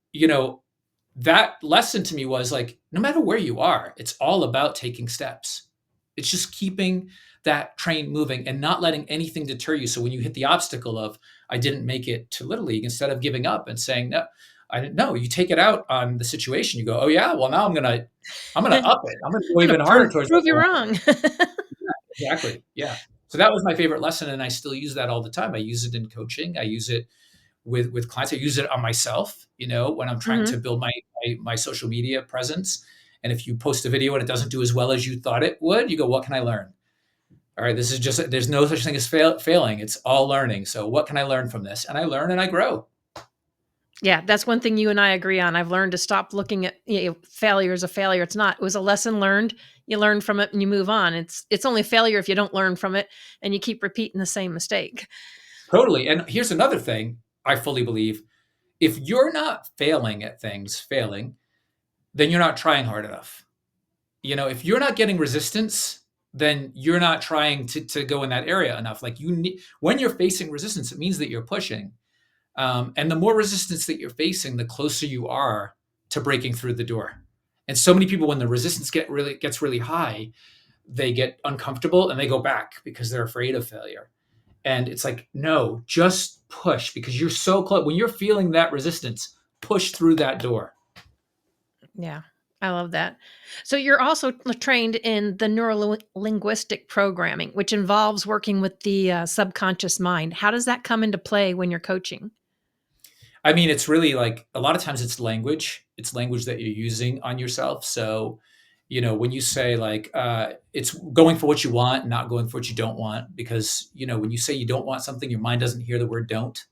that lesson to me was like, no matter where you are, it's all about taking steps. It's just keeping that train moving and not letting anything deter you. So when you hit the obstacle of, I didn't make it to Little League, instead of giving up and saying, no, I didn't know, you take it out on the situation. You go, oh yeah, well now I'm going to up it. I'm going to go Gonna even harder towards that prove you goal. wrong. Exactly. Yeah. So that was my favorite lesson. And I still use that all the time. I use it in coaching. I use it with clients. I use it on myself, when I'm trying to build my social media presence. And if you post a video and it doesn't do as well as you thought it would, you go, what can I learn? All right, this is just, there's no such thing as failing. It's all learning. So what can I learn from this? And I learn and I grow. Yeah, that's one thing you and I agree on. I've learned to stop looking at failure as a failure. It's not. It was a lesson learned. You learn from it and you move on. It's only failure if you don't learn from it and you keep repeating the same mistake. Totally. And here's another thing I fully believe. If you're not failing at things, then you're not trying hard enough. If you're not getting resistance, then you're not trying to go in that area enough. Like when you're facing resistance, it means that you're pushing. And the more resistance that you're facing, the closer you are to breaking through the door. And so many people, when the resistance gets really high, they get uncomfortable and they go back because they're afraid of failure. And it's like, no, just push, because you're so close. When you're feeling that resistance, push through that door. Yeah, I love that. So you're also trained in the neuro-linguistic programming, which involves working with the subconscious mind. How does that come into play when you're coaching? I mean, it's really like, a lot of times it's language. It's language that you're using on yourself. So, when you say like, it's going for what you want, not going for what you don't want, because, when you say you don't want something, your mind doesn't hear the word don't.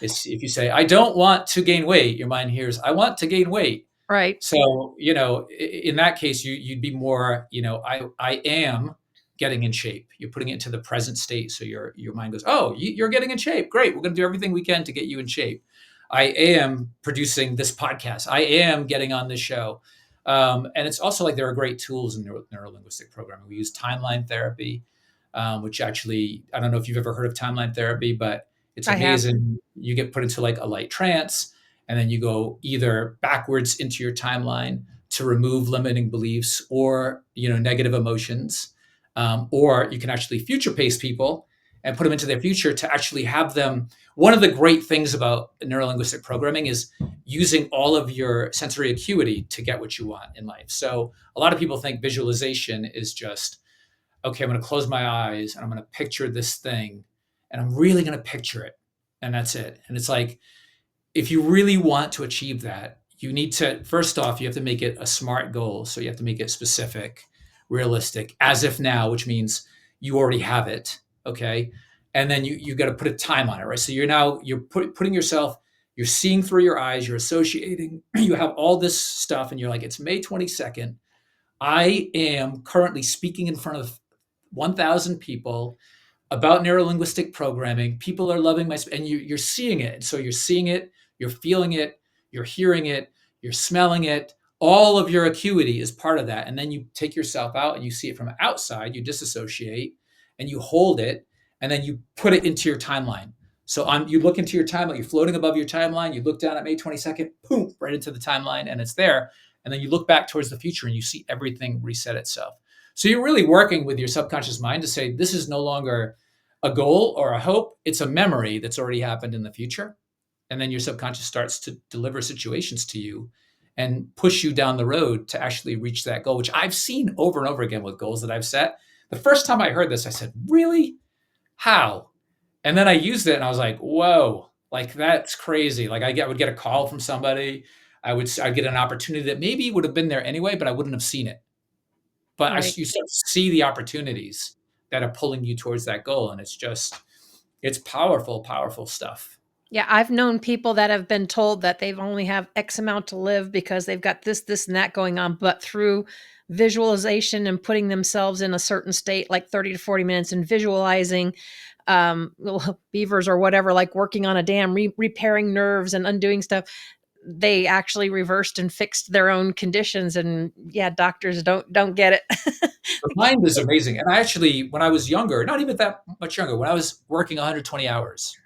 It's, if you say, I don't want to gain weight, your mind hears, I want to gain weight. Right. So, in that case, you'd be more, I am getting in shape. You're putting it into the present state. So your mind goes, oh, you're getting in shape. Great. We're going to do everything we can to get you in shape. I am producing this podcast. I am getting on this show. And it's also like, there are great tools in neuro-linguistic programming. We use timeline therapy, which actually, I don't know if you've ever heard of timeline therapy, but it's amazing. You get put into like a light trance, and then you go either backwards into your timeline to remove limiting beliefs or, negative emotions. Or you can actually future pace people and put them into their future to actually have them. One of the great things about neuro-linguistic programming is using all of your sensory acuity to get what you want in life. So a lot of people think visualization is just, okay, I'm going to close my eyes and I'm going to picture this thing and I'm really going to picture it. And that's it. And it's like, if you really want to achieve that, you need to, first off, you have to make it a SMART goal. So you have to make it specific, realistic, as if now, which means you already have it. Okay. And then you got to put a time on it, right? So you're putting yourself, you're seeing through your eyes, you're associating, you have all this stuff, and you're like, it's May 22nd. I am currently speaking in front of 1,000 people about neuro-linguistic programming. People are loving and you're seeing it. So you're seeing it, you're feeling it, you're hearing it, you're smelling it. All of your acuity is part of that. And then you take yourself out and you see it from outside, you disassociate and you hold it, and then you put it into your timeline. So you look into your timeline, you're floating above your timeline, you look down at May 22nd, boom, right into the timeline, and it's there. And then you look back towards the future and you see everything reset itself. So you're really working with your subconscious mind to say, this is no longer a goal or a hope. It's a memory that's already happened in the future. And then your subconscious starts to deliver situations to you and push you down the road to actually reach that goal, which I've seen over and over again with goals that I've set. The first time I heard this, I said, really? How? And then I used it and I was like, whoa, like that's crazy. Like I would get a call from somebody. I'd get an opportunity that maybe would have been there anyway, but I wouldn't have seen it. But Right. you start to see the opportunities that are pulling you towards that goal. And it's powerful, powerful stuff. Yeah, I've known people that have been told that they've only have X amount to live because they've got this, and that going on. But through visualization and putting themselves in a certain state, like 30 to 40 minutes, and visualizing little beavers or whatever, like working on a dam, repairing nerves and undoing stuff, they actually reversed and fixed their own conditions. And yeah, doctors don't get it. The mind is amazing. And I actually, when I was younger, not even that much younger, when I was working 120 hours,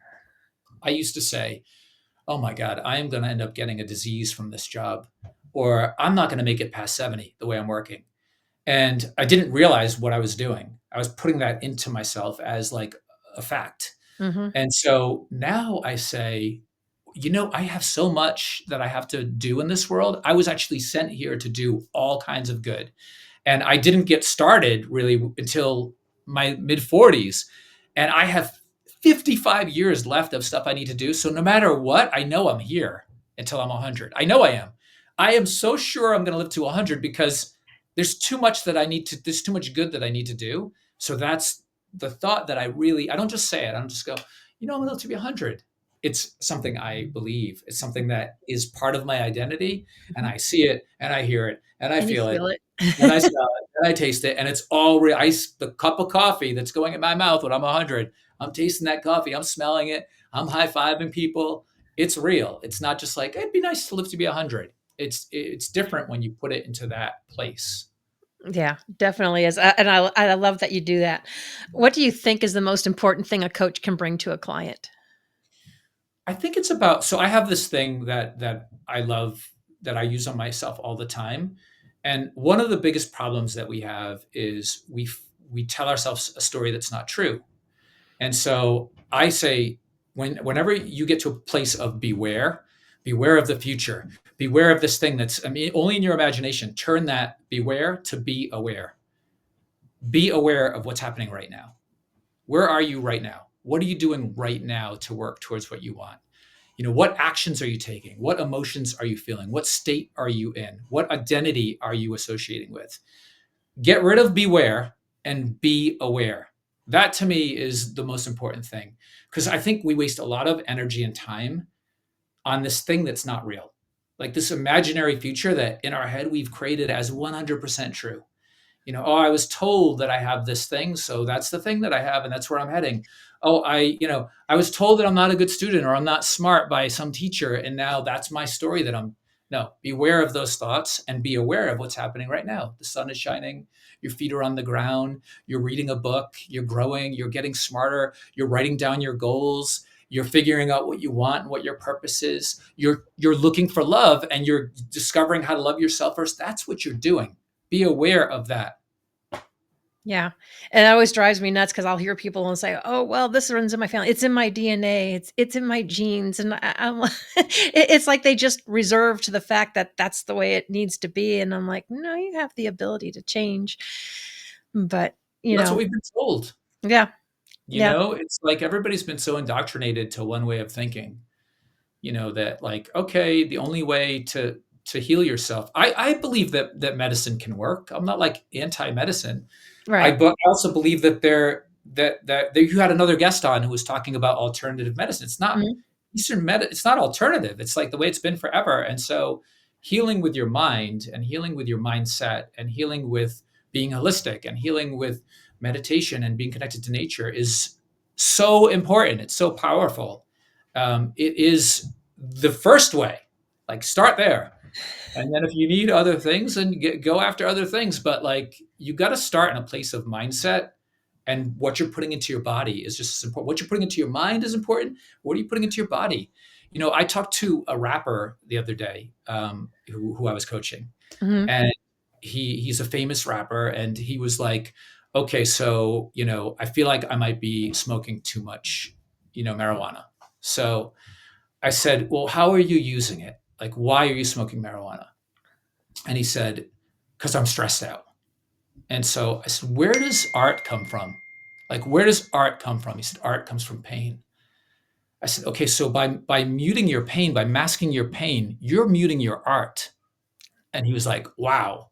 I used to say, oh my God, I am going to end up getting a disease from this job, or I'm not going to make it past 70 the way I'm working. And I didn't realize what I was doing. I was putting that into myself as like a fact. Hmm. And so now I say, I have so much that I have to do in this world. I was actually sent here to do all kinds of good. And I didn't get started really until my mid 40s. And I have 55 years left of stuff I need to do. So no matter what, I know I'm here until I'm 100. I know I am. I am so sure I'm going to live to 100 because there's too much there's too much good that I need to do. So that's the thought that I don't just say it. I don't just go, I'm going to live to be 100. It's something I believe. It's something that is part of my identity. And I see it and I hear it and I And you feel it feel it. and I smell it and I taste it. And it's all real. The cup of coffee that's going in my mouth when I'm 100, I'm tasting that coffee. I'm smelling it. I'm high-fiving people. It's real. It's not just like, it'd be nice to live to be 100. It's different when you put it into that place. Yeah, definitely is. And I love that you do that. What do you think is the most important thing a coach can bring to a client? I think it's about, so I have this thing that I love that I use on myself all the time. And one of the biggest problems that we have is we tell ourselves a story that's not true. And so I say, whenever you get to a place of beware of the future, beware of this thing that's, only in your imagination, turn that beware to be aware. Be aware of what's happening right now. Where are you right now? What are you doing right now to work towards what you want? What actions are you taking? What emotions are you feeling? What state are you in? What identity are you associating with? Get rid of beware and be aware. That to me is the most important thing, because I think we waste a lot of energy and time on this thing that's not real. Like this imaginary future that in our head we've created as 100% true. I was told that I have this thing, so that's the thing that I have, and that's where I'm heading. Oh, I was told that I'm not a good student or I'm not smart by some teacher, and now that's my story that I'm. No, beware of those thoughts and be aware of what's happening right now. The sun is shining, your feet are on the ground, you're reading a book, you're growing, you're getting smarter, you're writing down your goals, you're figuring out what you want and what your purpose is. You're looking for love and you're discovering how to love yourself first. That's what you're doing. Be aware of that. Yeah. And it always drives me nuts because I'll hear people and say, "Oh, well, this runs in my family. It's in my DNA. It's in my genes." And I'm it's like they just reserved the fact that that's the way it needs to be. And I'm like, no, you have the ability to change. But, That's what we've been told. yeah, yeah. It's like everybody's been so indoctrinated to one way of thinking, that like, okay, the only way to heal yourself. I believe that medicine can work. I'm not like anti-medicine. Right. But I also believe that you had another guest on who was talking about alternative medicine. It's not Mhm. it's not alternative. It's like the way it's been forever. And so healing with your mind and healing with your mindset and healing with being holistic and healing with meditation and being connected to nature is so important. It's so powerful. It is the first way. Like start there. And then if you need other things, then go after other things. But like you got to start in a place of mindset, and what you're putting into your body is just as important. What you're putting into your mind is important. What are you putting into your body? I talked to a rapper the other day, who I was coaching, Mhm. and he's a famous rapper, and he was like, okay, so I feel like I might be smoking too much, marijuana. So I said, well, how are you using it? Like, why are you smoking marijuana? And he said, because I'm stressed out. And so I said, where does art come from? Like, where does art come from? He said, art comes from pain. I said, okay, so by muting your pain, by masking your pain, you're muting your art. And he was like, wow.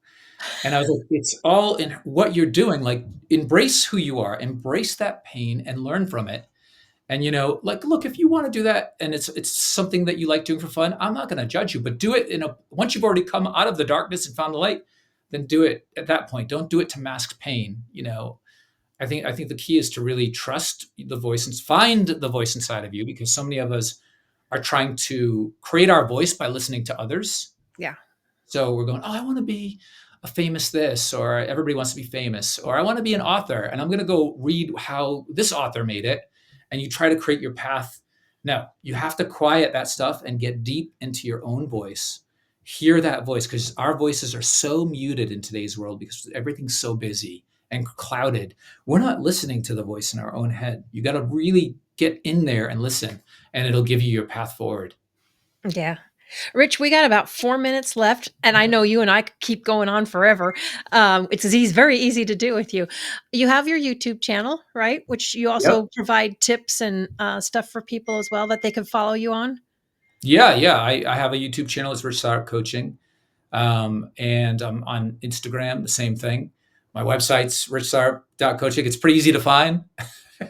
And I was like, it's all in what you're doing. Like, embrace who you are, embrace that pain and learn from it. And like, look, if you want to do that and it's something that you like doing for fun, I'm not going to judge you, but do it once you've already come out of the darkness and found the light, then do it at that point. Don't do it to mask pain. I think the key is to really trust the voice and find the voice inside of you, because so many of us are trying to create our voice by listening to others. Yeah. So we're going, oh, I want to be a famous this, or everybody wants to be famous, or I want to be an author and I'm going to go read how this author made it. And you try to create your path. No, you have to quiet that stuff and get deep into your own voice. Hear that voice, because our voices are so muted in today's world because everything's so busy and clouded. We're not listening to the voice in our own head. You got to really get in there and listen, and it'll give you your path forward. Yeah. Rich, we got about 4 minutes left, and I know you and I could keep going on forever. It's very easy to do with you. You have your YouTube channel, right? Which you also Yep. provide tips and stuff for people as well that they can follow you on. Yeah. I have a YouTube channel. It's Rich Syrup Coaching. And I'm on Instagram, the same thing. My website's richsyrup.coaching. It's pretty easy to find.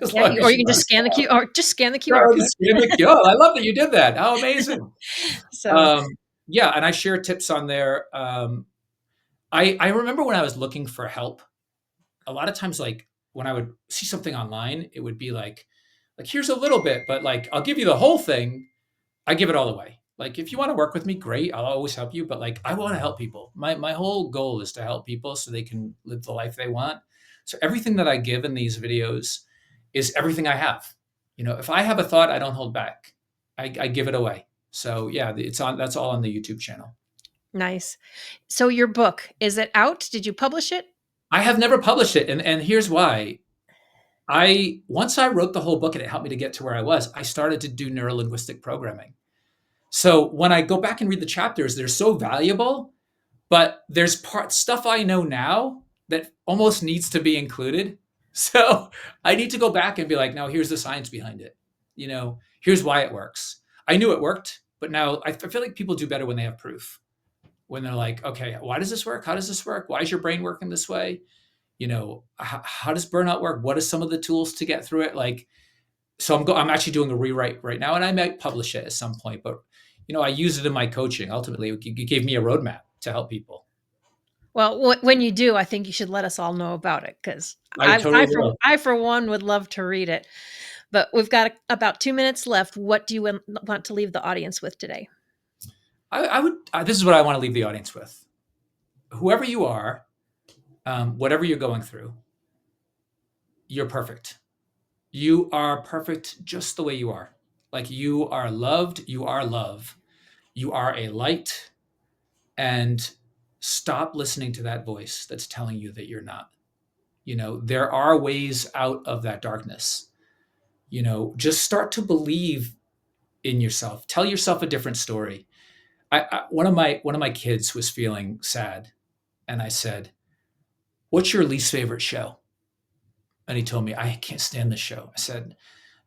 As Yeah, long as or you can just scan the QR, or just scan the QR code. I love that you did that. How amazing. So Yeah, and I share tips on there. I remember when I was looking for help, a lot of times, like when I would see something online, it would be like here's a little bit, but like I'll give you the whole thing. I give it all away. Like if you want to work with me, great. I'll always help you. But like I want to help people. My whole goal is to help people so they can live the life they want. So everything that I give in these videos is everything I have. If I have a thought, I don't hold back. I give it away. So yeah, that's all on the YouTube channel. nice. So your book, is it out? Did you publish it? I have never published it. And here's why. Once I wrote the whole book and it helped me to get to where I was, I started to do neuro-linguistic programming. So when I go back and read the chapters, they're so valuable, but there's stuff I know now that almost needs to be included. So I need to go back and be like, no, here's the science behind it. Here's why it works. I knew it worked, but now I feel like people do better when they have proof. When they're like, okay, why does this work? How does this work? Why is your brain working this way? How does burnout work? What are some of the tools to get through it? So I'm actually doing a rewrite right now, and I might publish it at some point, but I use it in my coaching. Ultimately, it gave me a roadmap to help people. Well, when you do, I think you should let us all know about it, because I totally will. I for one would love to read it. But we've got about 2 minutes left. What do you want to leave the audience with today? I would. This is what I want to leave the audience with. Whoever you are, whatever you're going through, you're perfect. You are perfect just the way you are. Like you are loved. You are love. You are a light. And stop listening to that voice that's telling you that you're not. There are ways out of that darkness. Just start to believe in yourself. Tell yourself a different story. One of my kids was feeling sad, and I said, "What's your least favorite show?" And he told me, "I can't stand this show." I said,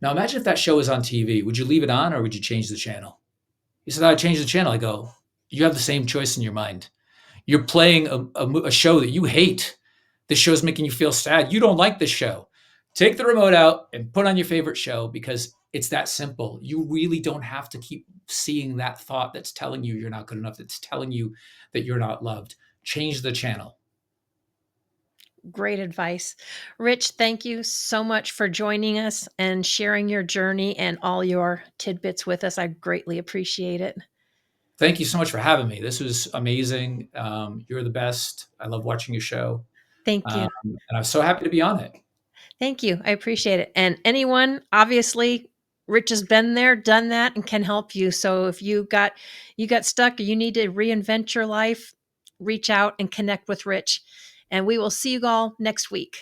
"Now imagine if that show was on TV. Would you leave it on, or would you change the channel?" He said, "I'd change the channel." I go, "You have the same choice in your mind. You're playing a show that you hate. This show's making you feel sad. You don't like this show. Take the remote out and put on your favorite show, because it's that simple. You really don't have to keep seeing that thought that's telling you you're not good enough, that's telling you that you're not loved. Change the channel." Great advice. Rich, thank you so much for joining us and sharing your journey and all your tidbits with us. I greatly appreciate it. Thank you so much for having me. This was amazing. You're the best. I love watching your show. Thank you. And I'm so happy to be on it. Thank you. I appreciate it. And anyone, obviously, Rich has been there, done that, and can help you. So if you got stuck, or you need to reinvent your life, reach out and connect with Rich. And we will see you all next week.